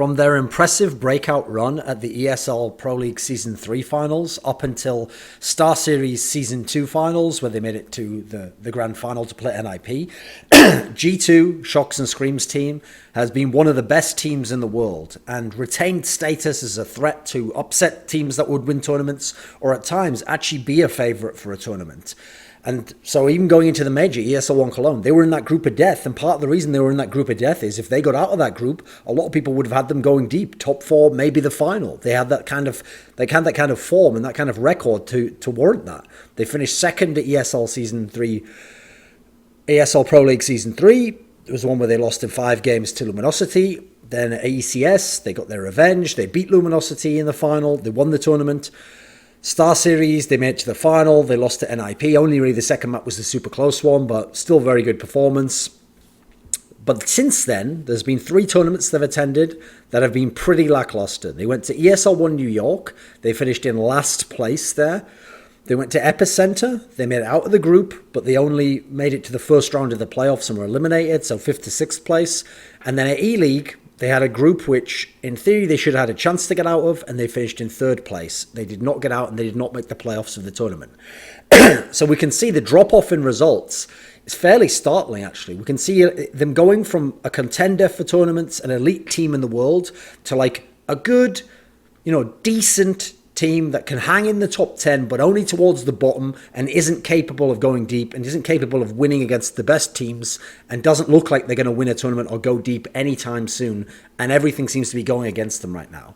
from their impressive breakout run at the ESL Pro League Season 3 finals up until Star Series Season 2 finals, where they made it to the grand final to play NIP, G2, Shocks and Screams team, has been one of the best teams in the world and retained status as a threat to upset teams that would win tournaments or at times actually be a favourite for a tournament. And so even going into the major, ESL 1 Cologne, they were in that group of death. And part of the reason they were in that group of death is if they got out of that group, a lot of people would have had them going deep, top 4, maybe the final. They had that kind of form and that kind of record to warrant that. They finished second at ESL Season 3, ESL Pro League Season 3. It was the one where they lost in 5 games to Luminosity. Then at ECS, they got their revenge. They beat Luminosity in the final. They won the tournament. Star Series, they made it to the final. They lost to NIP. Only really the second map was the super close one, but still very good performance. But since then, there's been 3 tournaments they've attended that have been pretty lackluster. They went to ESL 1 New York. They finished in last place there. They went to Epicenter. They made it out of the group, but they only made it to the first round of the playoffs and were eliminated, so 5th to 6th place. And then at E-League, they had a group which, in theory, they should have had a chance to get out of, and they finished in 3rd place. They did not get out, and they did not make the playoffs of the tournament. So we can see the drop-off in results. It's fairly startling, actually. We can see them going from a contender for tournaments, an elite team in the world, to like a good, decent team that can hang in the top 10, but only towards the bottom and isn't capable of going deep and isn't capable of winning against the best teams and doesn't look like they're going to win a tournament or go deep anytime soon. And everything seems to be going against them right now.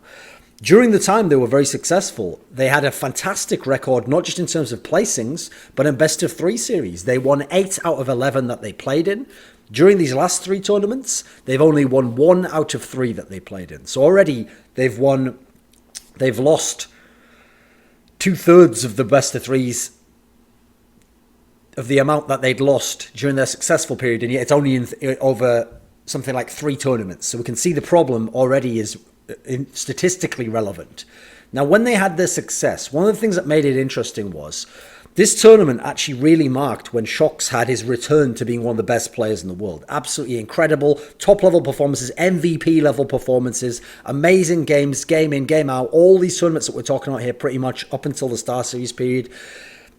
During the time they were very successful, they had a fantastic record, not just in terms of placings, but in best of 3 series. They won 8 out of 11 that they played in. During these last 3 tournaments, they've only won 1 out of 3 that they played in. So already they've lost 2/3 of the best of 3s of the amount that they'd lost during their successful period, and yet it's only over something like 3 tournaments. So we can see the problem already is statistically relevant. Now, when they had their success, one of the things that made it interesting was this tournament actually really marked when Shocks had his return to being one of the best players in the world. Absolutely incredible, top-level performances, MVP-level performances, amazing games, game in, game out, all these tournaments that we're talking about here pretty much up until the Star Series period.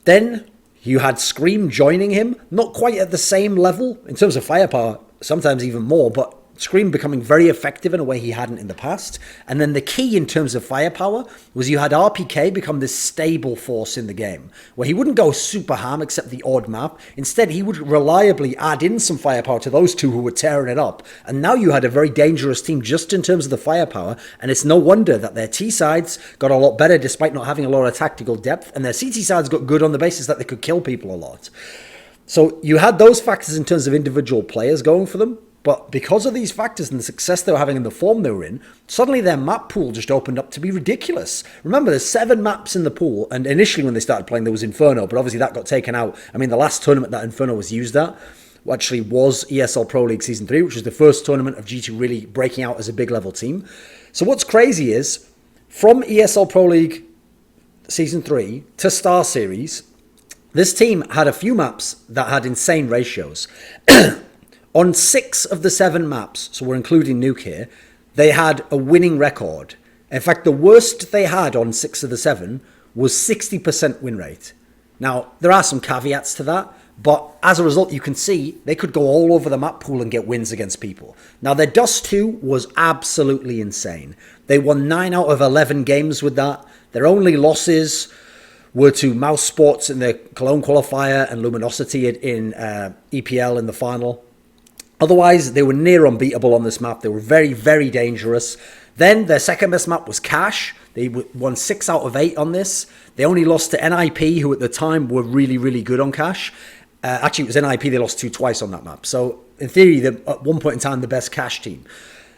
Then you had Scream joining him, not quite at the same level in terms of firepower, sometimes even more, but Scream becoming very effective in a way he hadn't in the past. And then the key in terms of firepower was you had RPK become this stable force in the game, where he wouldn't go super ham except the odd map. Instead, he would reliably add in some firepower to those two who were tearing it up. And now you had a very dangerous team just in terms of the firepower. And it's no wonder that their T sides got a lot better despite not having a lot of tactical depth. And their CT sides got good on the basis that they could kill people a lot. So you had those factors in terms of individual players going for them. But because of these factors and the success they were having and the form they were in, suddenly their map pool just opened up to be ridiculous. Remember, there's 7 maps in the pool, and initially when they started playing, there was Inferno, but obviously that got taken out. I mean, the last tournament that Inferno was used at actually was ESL Pro League Season 3, which was the first tournament of G2 really breaking out as a big-level team. So what's crazy is, from ESL Pro League Season 3 to Star Series, this team had a few maps that had insane ratios. On 6 of the 7 maps, so we're including Nuke here, they had a winning record. In fact, the worst they had on 6 of the 7 was 60% win rate. Now, there are some caveats to that, but as a result, you can see they could go all over the map pool and get wins against people. Now, their Dust 2 was absolutely insane. They won 9 out of 11 games with that. Their only losses were to Mouse Sports in the Cologne qualifier and Luminosity in EPL in the final. Otherwise, they were near unbeatable on this map. They were very, very dangerous. Then their second best map was Cash. They won 6 out of 8 on this. They only lost to NIP, who at the time were really, really good on Cash. Actually, it was NIP they lost to twice on that map. So, in theory, they're at one point in time the best Cash team.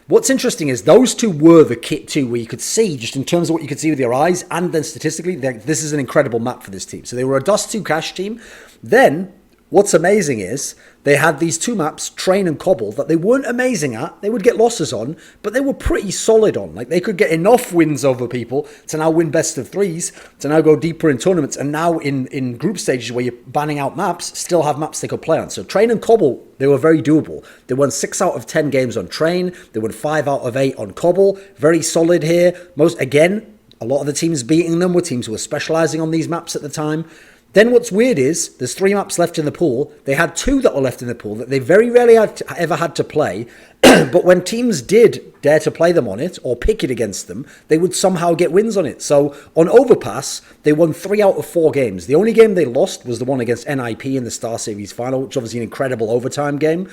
What's interesting is those two were the kit two, where you could see, just in terms of what you could see with your eyes, and then statistically, this is an incredible map for this team. So they were a Dust 2 Cash team. Then, What's amazing is they had these two maps, Train and Cobble, that they weren't amazing at. They would get losses on, but they were pretty solid on. Like, they could get enough wins over people to now win best of threes, to now go deeper in tournaments, and now in group stages where you're banning out maps, still have maps they could play on. So Train and Cobble, they were very doable. They won 6 out of 10 games on Train. They won 5 out of 8 on Cobble. Very solid here. Again, a lot of the teams beating them were teams who were specializing on these maps at the time. Then what's weird is there's 3 maps left in the pool. They had 2 that were left in the pool that they very rarely ever had to play. But when teams did dare to play them on it or pick it against them, they would somehow get wins on it. So on Overpass, they won 3 out of 4 games. The only game they lost was the one against NIP in the Star Series final, which obviously an incredible overtime game.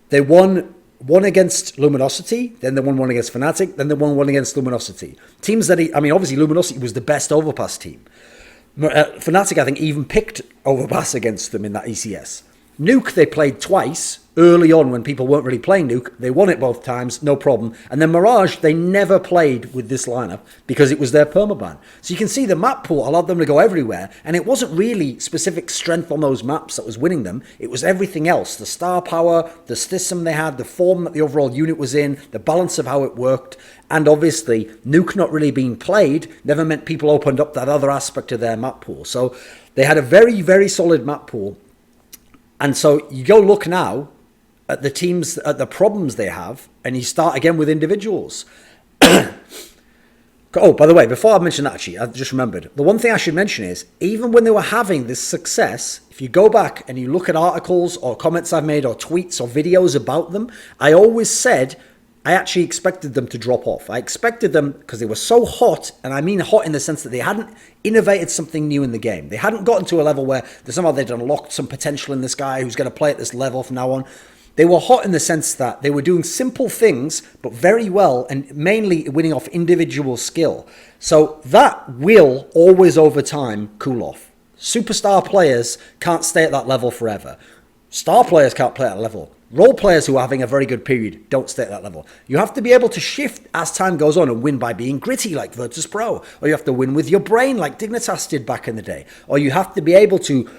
They won one against Luminosity, then they won one against Fnatic, then they won one against Luminosity. Teams that, obviously Luminosity was the best Overpass team. Fnatic, I think, even picked Overpass against them in that ECS. Nuke, they played twice early on when people weren't really playing Nuke. They won it both times, no problem. And then Mirage, they never played with this lineup because it was their permaban. So you can see the map pool allowed them to go everywhere. And it wasn't really specific strength on those maps that was winning them. It was everything else. The star power, the system they had, the form that the overall unit was in, the balance of how it worked. And obviously, Nuke not really being played never meant people opened up that other aspect of their map pool. So they had a very, very solid map pool. And so you go look now at the teams, at the problems they have, and you start again with individuals. Oh, by the way, before I mention that, actually, I just remembered. The one thing I should mention is, even when they were having this success, if you go back and you look at articles or comments I've made or tweets or videos about them, I always said I actually expected them to drop off. I expected them because they were so hot, and I mean hot in the sense that they hadn't innovated something new in the game. They hadn't gotten to a level where somehow they'd unlocked some potential in this guy who's going to play at this level from now on. They were hot in the sense that they were doing simple things, but very well, and mainly winning off individual skill. So that will always, over time, cool off. Superstar players can't stay at that level forever. Star players can't play at that level. Role players who are having a very good period don't stay at that level. You have to be able to shift as time goes on and win by being gritty like Virtus.pro. Or you have to win with your brain like Dignitas did back in the day. Or you have to be able to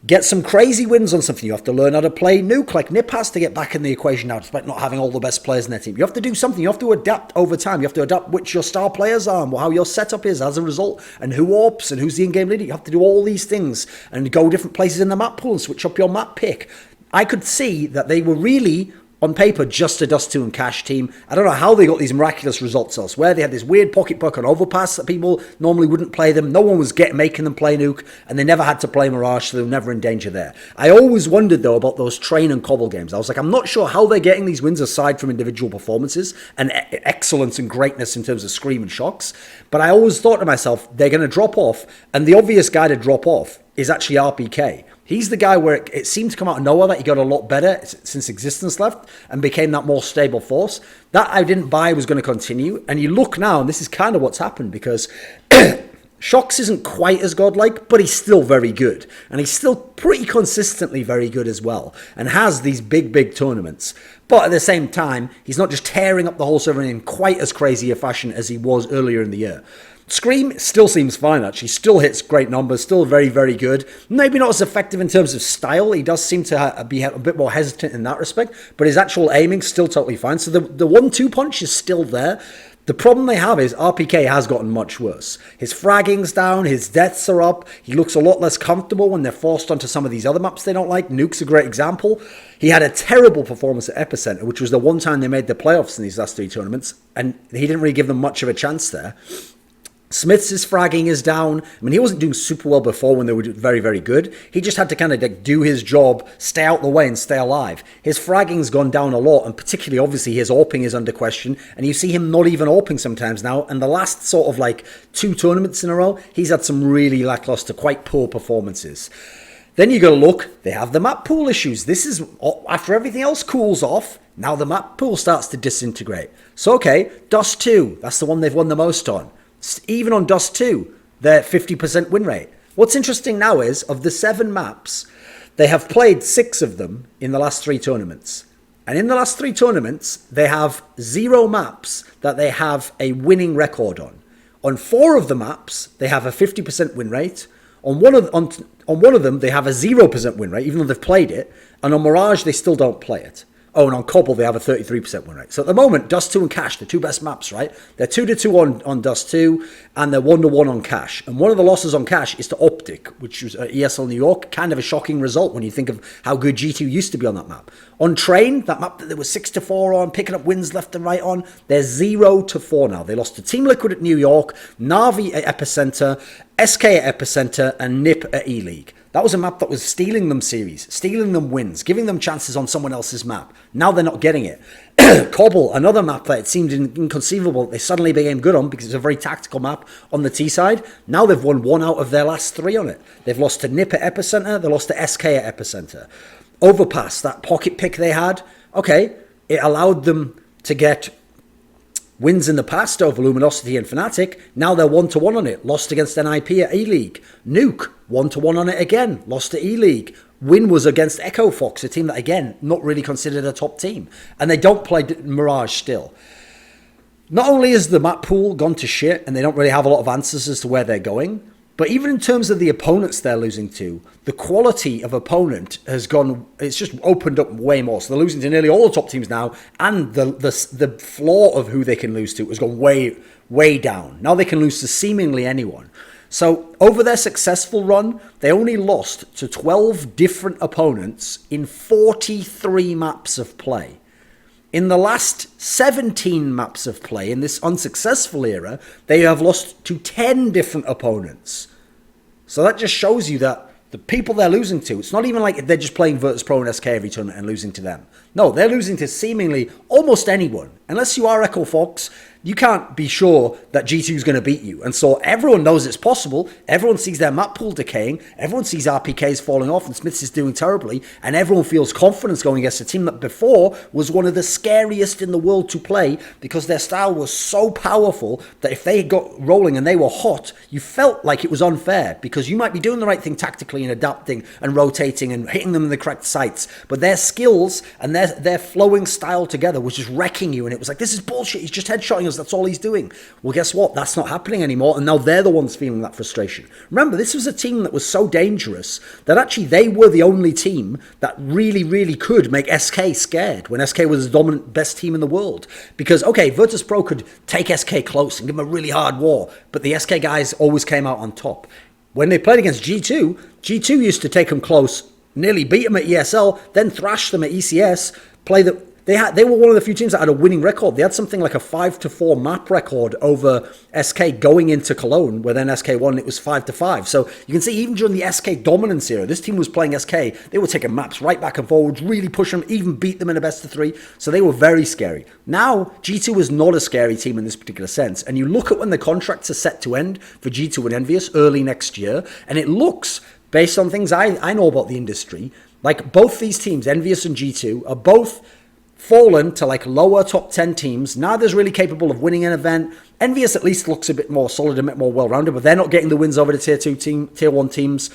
get some crazy wins on something. You have to learn how to play Nuke like Nip has to get back in the equation now, despite not having all the best players in their team. You have to do something. You have to adapt over time. You have to adapt which your star players are and how your setup is as a result, and who AWPs and who's the in-game leader. You have to do all these things and go different places in the map pool and switch up your map pick. I could see that they were really, on paper, just a Dust 2 and Cash team. I don't know how they got these miraculous results elsewhere. They had this weird pocket puck on Overpass that people normally wouldn't play them. No one was making them play Nuke, and they never had to play Mirage, so they were never in danger there. I always wondered, though, about those Train and Cobble games. I was like, I'm not sure how they're getting these wins aside from individual performances and excellence and greatness in terms of Scream and Shocks. But I always thought to myself, they're going to drop off, and the obvious guy to drop off is actually RPK. He's the guy where it seemed to come out of nowhere that he got a lot better since Existence left and became that more stable force. That I didn't buy was going to continue. And you look now, and this is kind of what's happened, because Shocks isn't quite as godlike, but he's still very good. And he's still pretty consistently very good as well, and has these big, big tournaments. But at the same time, he's not just tearing up the whole server in quite as crazy a fashion as he was earlier in the year. Scream still seems fine, actually. Still hits great numbers. Still very, very good. Maybe not as effective in terms of style. He does seem to be a bit more hesitant in that respect. But his actual aiming still totally fine. So the 1-2 punch is still there. The problem they have is RPK has gotten much worse. His fragging's down. His deaths are up. He looks a lot less comfortable when they're forced onto some of these other maps they don't like. Nuke's a great example. He had a terrible performance at Epicenter, which was the one time they made the playoffs in these last 3 tournaments. And he didn't really give them much of a chance there. Smith's fragging is down. I mean, he wasn't doing super well before when they were very, very good. He just had to kind of do his job, stay out the way and stay alive. His fragging's gone down a lot, and particularly, obviously, his AWPing is under question, and you see him not even AWPing sometimes now, and the last sort of like 2 tournaments in a row, he's had some really lackluster, quite poor performances. Then you got to look, they have the map pool issues. This is, after everything else cools off, now the map pool starts to disintegrate. So, okay, Dust 2, that's the one they've won the most on. Even on Dust 2, they're 50% win rate. What's interesting now is, of the 7 maps, they have played 6 of them in the last 3 tournaments. And in the last 3 tournaments, they have 0 maps that they have a winning record on. On 4 of the maps, they have a 50% win rate. On On one of them, they have a 0% win rate, even though they've played it. And on Mirage, they still don't play it. Oh, and on Cobble, they have a 33% win rate. So at the moment, Dust 2 and Cache, the two best maps, right? They're 2-2 on Dust 2, and they're 1-1 on Cache. And one of the losses on Cache is to Optic, which was at ESL New York. Kind of a shocking result when you think of how good G2 used to be on that map. On Train, that map that they were 6-4 on, picking up wins left and right on, they're 0-4 now. They lost to Team Liquid at New York, Na'Vi at Epicenter, SK at Epicenter, and NiP at E-League. That was a map that was stealing them series, stealing them wins, giving them chances on someone else's map. Now they're not getting it. Cobble, another map that it seemed inconceivable they suddenly became good on because it's a very tactical map on the T side. Now they've won 1 out of their last 3 on it. They've lost to NiP at Epicenter, they lost to SK at Epicenter. Overpass, that pocket pick they had, okay, it allowed them to get wins in the past over Luminosity and Fnatic. Now they're 1-1 on it. Lost against NIP at E-League. Nuke, 1-1 on it again. Lost to E-League. Win was against Echo Fox, a team that, again, not really considered a top team. And they don't play Mirage still. Not only has the map pool gone to shit and they don't really have a lot of answers as to where they're going, but even in terms of the opponents they're losing to, the quality of opponent has gone, it's just opened up way more. So they're losing to nearly all the top teams now, and the floor of who they can lose to has gone way, way down. Now they can lose to seemingly anyone. So over their successful run, they only lost to 12 different opponents in 43 maps of play. In the last 17 maps of play, in this unsuccessful era, they have lost to 10 different opponents. So that just shows you that the people they're losing to, it's not even like they're just playing Virtus Pro and SK every tournament and losing to them. No, they're losing to seemingly almost anyone. Unless you are Echo Fox, you can't be sure that G2 is going to beat you. And so everyone knows it's possible. Everyone sees their map pool decaying. Everyone sees RPKs falling off and Smiths is doing terribly. And everyone feels confidence going against a team that before was one of the scariest in the world to play because their style was so powerful that if they got rolling and they were hot, you felt like it was unfair because you might be doing the right thing tactically and adapting and rotating and hitting them in the correct sites. But their skills and their flowing style together was just wrecking you. And it was like, this is bullshit. He's just headshotting us. That's all he's doing. Well, guess what? That's not happening anymore. And now they're the ones feeling that frustration. Remember, this was a team that was so dangerous that actually they were the only team that really, really could make SK scared when SK was the dominant best team in the world. Because, okay, Virtus Pro could take SK close and give them a really hard war, but the SK guys always came out on top. When they played against G2, G2 used to take them close, nearly beat them at ESL, then thrash them at ECS, They were one of the few teams that had a winning record. They had something like a 5-4 map record over SK going into Cologne, where then SK won, it was 5-5. So you can see even during the SK dominance era, this team was playing SK. They were taking maps right back and forwards, really pushing them, even beat them in a best of 3. So they were very scary. Now, G2 is not a scary team in this particular sense. And you look at when the contracts are set to end for G2 and Envious early next year, and it looks, based on things I know about the industry, like both these teams, Envious and G2, are both fallen to like lower top 10 teams. Neither's really capable of winning an event. Envious at least looks a bit more solid, a bit more well-rounded, but they're not getting the wins over the tier 1 teams.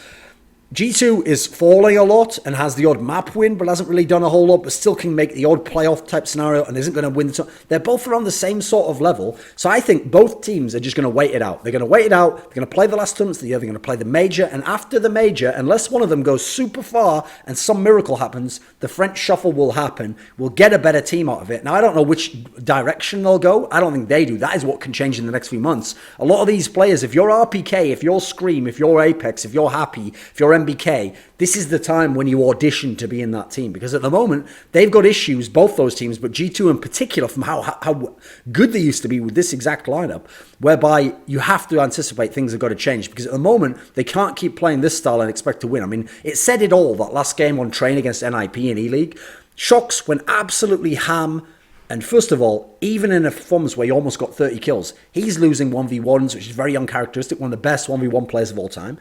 G2 is falling a lot and has the odd map win, but hasn't really done a whole lot, but still can make the odd playoff type scenario and isn't going to win. They're both around the same sort of level. So I think both teams are just going to wait it out. They're going to wait it out. They're going to play the last tournaments of the year. They're going to play the major. And after the major, unless one of them goes super far and some miracle happens, the French shuffle will happen. We'll get a better team out of it. Now, I don't know which direction they'll go. I don't think they do. That is what can change in the next few months. A lot of these players, if you're RPK, if you're Scream, if you're Apex, if you're Happy, if you're MBK, this is the time when you audition to be in that team. Because at the moment, they've got issues, both those teams, but G2 in particular, from how good they used to be with this exact lineup, whereby you have to anticipate things have got to change. Because at the moment, they can't keep playing this style and expect to win. I mean, it said it all, that last game on Train against NIP in E-League. Shox went absolutely ham. And first of all, even in a performance where he almost got 30 kills, he's losing 1v1s, which is very uncharacteristic, one of the best 1v1 players of all time.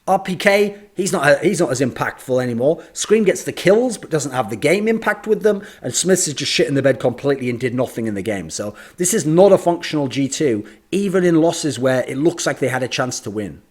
RPK, he's not as impactful anymore. Scream gets the kills, but doesn't have the game impact with them. And Smiths is just shit in the bed completely and did nothing in the game. So this is not a functional G2, even in losses where it looks like they had a chance to win.